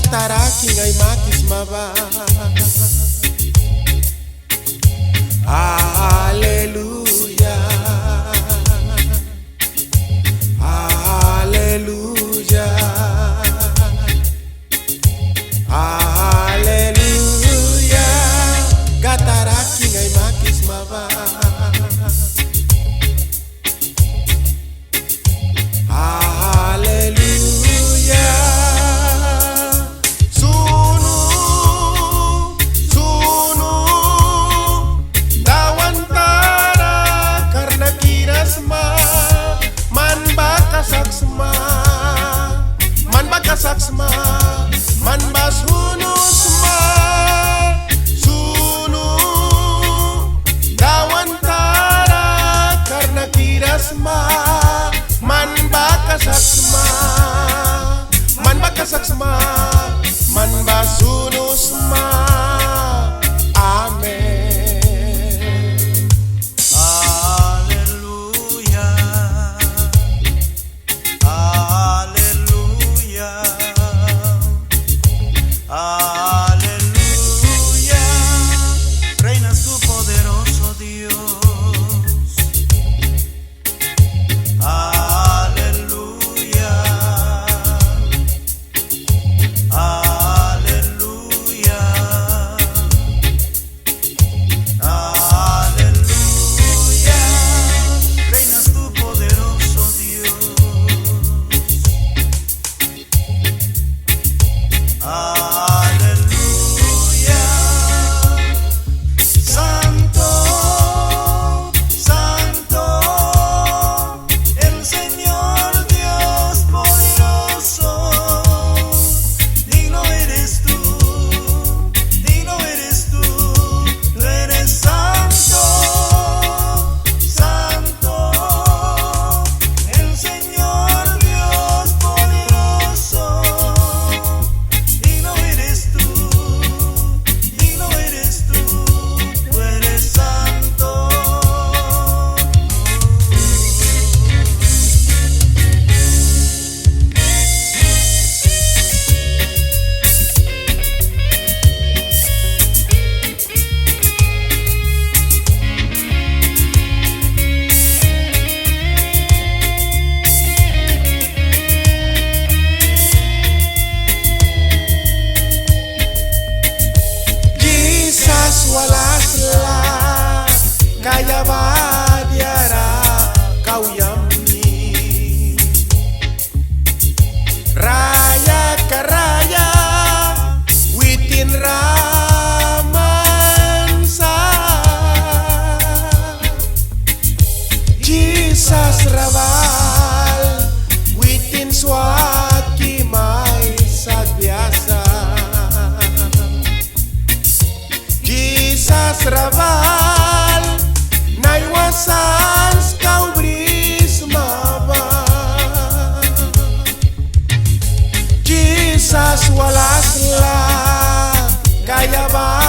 Kataraking ay makismaba. Hallelujah, hallelujah, hallelujah. Kataraking ay makismaba. Saksma, man bas hunusma, sunu, dawantara karena kirasma, man bakasaksma, man bakasaksma, man bas hunusma. Amen. Aleluya, reinas tu poderoso Dios. Aleluya, aleluya, aleluya, reinas tu poderoso Dios. Kaya badiara kau yamni raya karaya witin ramansa Jesus raval witin swaki may sagbiasa Jesus raval sans kau brismaba Jesus walasla kaya ba